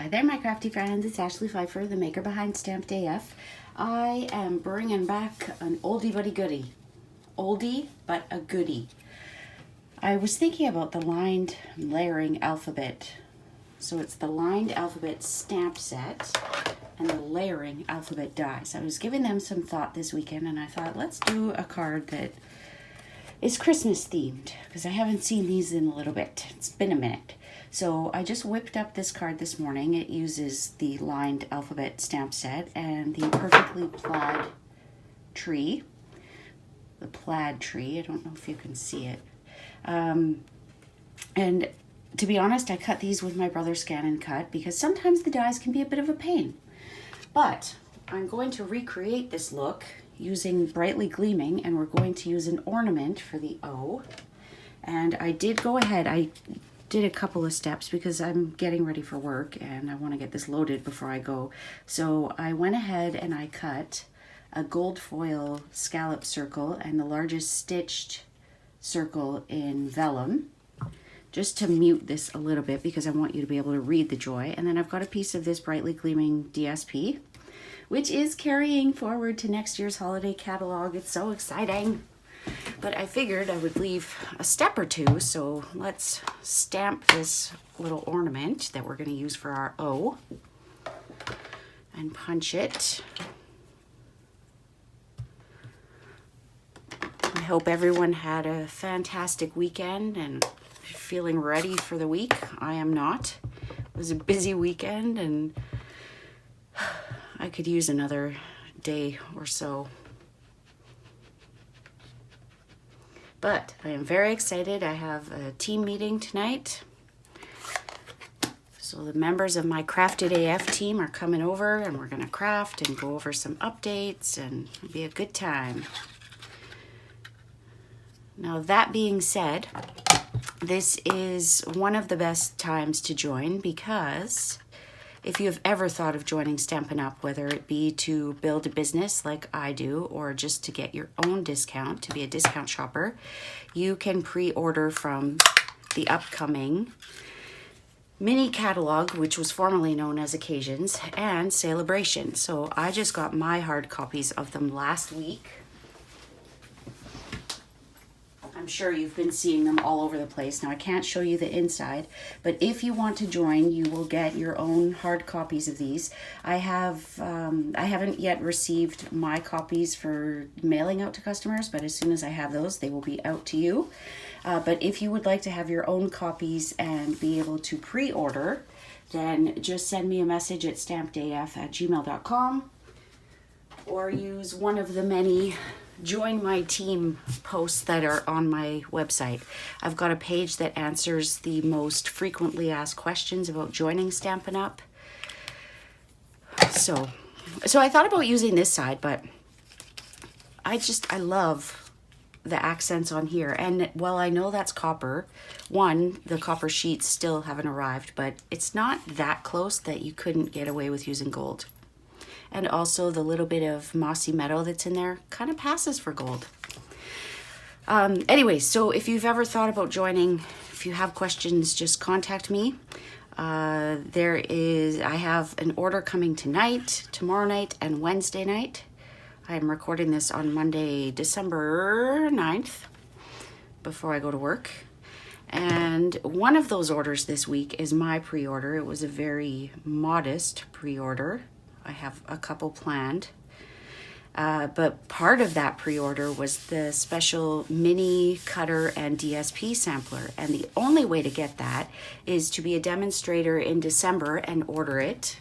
Hi there, my crafty friends. It's Ashley Pfeiffer, the maker behind Stamped AF. I am bringing back an oldie but a goodie. Oldie but a goodie. I was thinking about the lined layering alphabet. So it's the lined alphabet stamp set and the layering alphabet dies. I was giving them some thought this weekend and I thought, let's do a card that is Christmas themed because I haven't seen these in a little bit. It's been a minute. So I just whipped up this card this morning. It uses the lined alphabet stamp set and the perfectly plaid tree. The plaid tree. I don't know if you can see it. And to be honest, I cut these with my brother's Scan and Cut because sometimes the dies can be a bit of a pain. But I'm going to recreate this look using Brightly Gleaming, and we're going to use an ornament for the O. And I did go ahead, I did a couple of steps because I'm getting ready for work and I want to get this loaded before I go. So I went ahead and I cut a gold foil scallop circle and the largest stitched circle in vellum, just to mute this a little bit because I want you to be able to read the joy. And then I've got a piece of this Brightly Gleaming DSP, which is carrying forward to next year's holiday catalog. It's so exciting. But I figured I would leave a step or two, so let's stamp this little ornament that we're going to use for our O and punch it. I hope everyone had a fantastic weekend and feeling ready for the week. I am not. It was a busy weekend and I could use another day or so. But I am very excited. I have a team meeting tonight. So the members of my Crafted AF team are coming over and we're going to craft and go over some updates and it'll be a good time. Now that being said, this is one of the best times to join because if you have ever thought of joining Stampin' Up, whether it be to build a business like I do or just to get your own discount, to be a discount shopper, you can pre-order from the upcoming mini catalog, which was formerly known as Occasions, and Celebration. So I just got my hard copies of them last week. I'm sure you've been seeing them all over the place. Now I can't show you the inside, but if you want to join, you will get your own hard copies of these. I haven't yet received my copies for mailing out to customers, but as soon as I have those, they will be out to you. But if you would like to have your own copies and be able to pre-order, then just send me a message at stampedaf@gmail.com or use one of the many join my team posts that are on my website. I've got a page that answers the most frequently asked questions about joining Stampin' Up. So I thought about using this side, but I love the accents on here. And while I know that's copper, the copper sheets still haven't arrived, but it's not that close that you couldn't get away with using gold. And also the little bit of mossy metal that's in there kind of passes for gold. Anyway, so if you've ever thought about joining, if you have questions, just contact me. I have an order coming tonight, tomorrow night, and Wednesday night. I'm recording this on Monday, December 9th, before I go to work. And one of those orders this week is my pre-order. It was a very modest pre-order. I have a couple planned, but part of that pre-order was the special mini cutter and DSP sampler, and the only way to get that is to be a demonstrator in December and order it,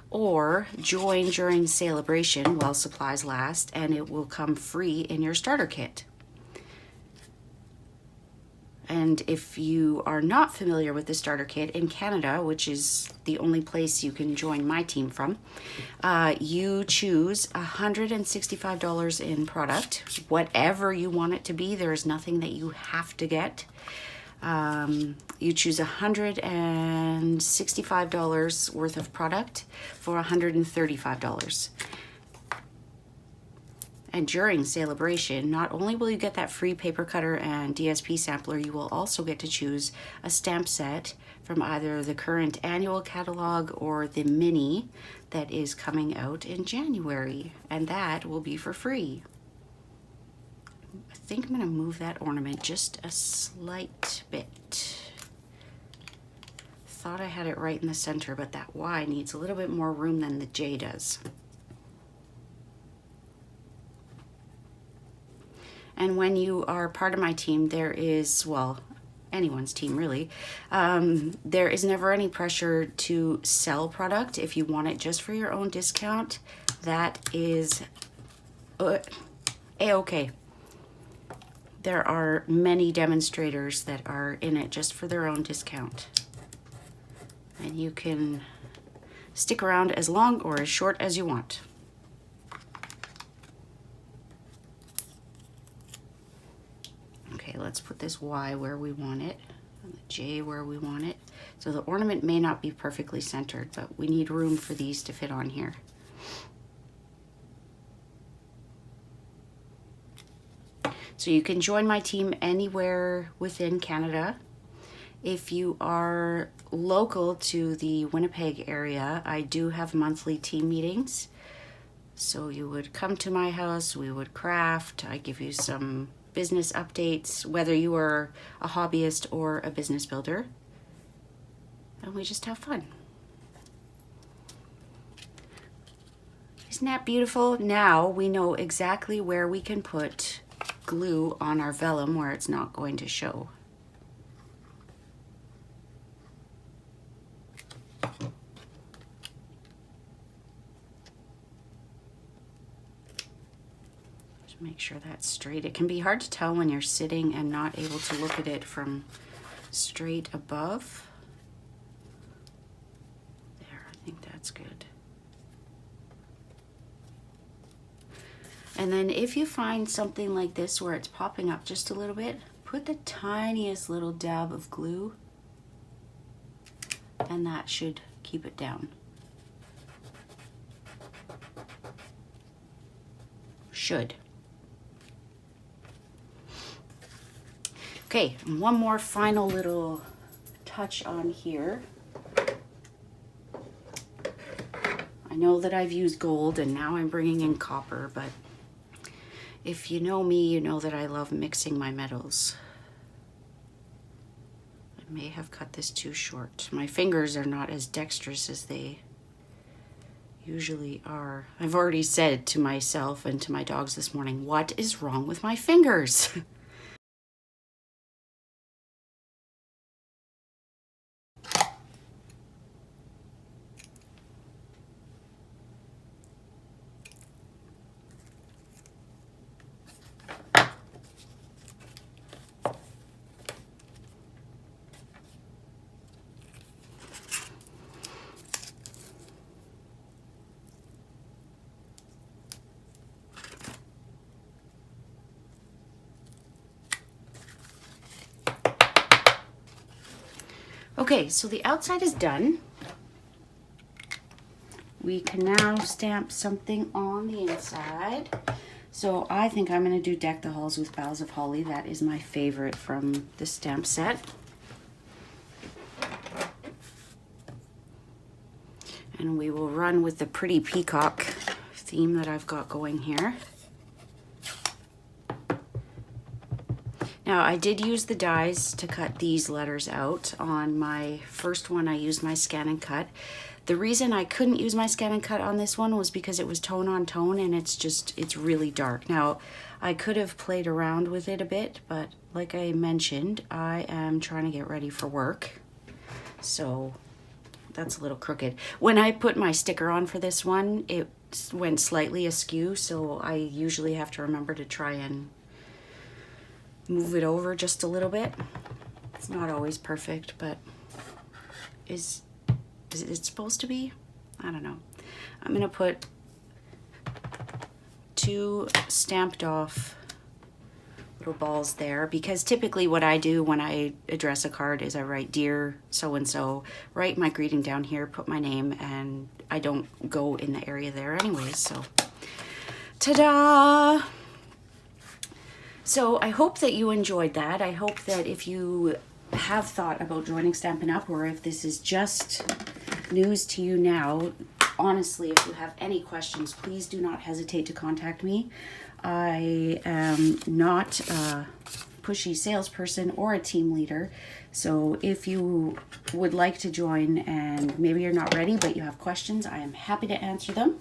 or join during Celebration while supplies last, and it will come free in your starter kit. And if you are not familiar with the starter kit in Canada, which is the only place you can join my team from, you choose $165 in product, whatever you want it to be. There is nothing that you have to get. You choose $165 worth of product for $135. And during celebration, not only will you get that free paper cutter and DSP sampler, you will also get to choose a stamp set from either the current annual catalog or the mini that is coming out in January, and that will be for free. I think I'm going to move that ornament just a slight bit. Thought I had it right in the center, but that Y needs a little bit more room than the J does. And when you are part of my team, there is, well, anyone's team really, there is never any pressure to sell product. If you want it just for your own discount, that is a-okay. There are many demonstrators that are in it just for their own discount. And you can stick around as long or as short as you want. Okay, let's put this Y where we want it, and the J where we want it. So the ornament may not be perfectly centered, but we need room for these to fit on here. So you can join my team anywhere within Canada. If you are local to the Winnipeg area, I do have monthly team meetings. So you would come to my house, we would craft, I give you some business updates, whether you are a hobbyist or a business builder, and we just have fun. Isn't that beautiful? Now we know exactly where we can put glue on our vellum where it's not going to show. Make sure that's straight. It can be hard to tell when you're sitting and not able to look at it from straight above. There, I think that's good. And then if you find something like this where it's popping up just a little bit, put the tiniest little dab of glue, and that should keep it down. Should. Okay, and one more final little touch on here. I know that I've used gold and now I'm bringing in copper, but if you know me, you know that I love mixing my metals. I may have cut this too short. My fingers are not as dexterous as they usually are. I've already said to myself and to my dogs this morning, what is wrong with my fingers? Okay, so the outside is done. We can now stamp something on the inside. So I think I'm going to do Deck the Halls with Boughs of Holly. That is my favorite from the stamp set. And we will run with the pretty peacock theme that I've got going here. Now I did use the dies to cut these letters out. On my first one I used my scan and cut. The reason I couldn't use my scan and cut on this one was because it was tone on tone and it's really dark. Now I could have played around with it a bit, but like I mentioned, I am trying to get ready for work. So that's a little crooked. When I put my sticker on for this one, it went slightly askew, so I usually have to remember to try and move it over just a little bit. It's not always perfect, but is it supposed to be? I don't know. I'm gonna put 2 stamped off little balls there, because typically what I do when I address a card is I write dear so-and-so, write my greeting down here, put my name, and I don't go in the area there anyways. So Ta-da! So I hope that you enjoyed that. I hope that if you have thought about joining Stampin' Up, or if this is just news to you now, honestly, if you have any questions, please do not hesitate to contact me. I am not a pushy salesperson or a team leader. So if you would like to join and maybe you're not ready, but you have questions, I am happy to answer them.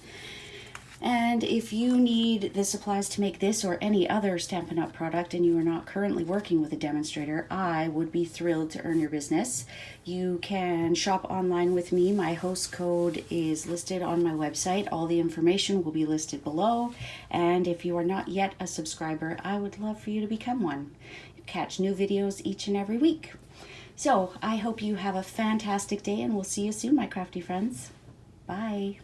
And if you need the supplies to make this or any other Stampin' Up! Product and you are not currently working with a demonstrator, I would be thrilled to earn your business. You can shop online with me. My host code is listed on my website. All the information will be listed below. And if you are not yet a subscriber, I would love for you to become one. You catch new videos each and every week. So I hope you have a fantastic day, and we'll see you soon, my crafty friends. Bye.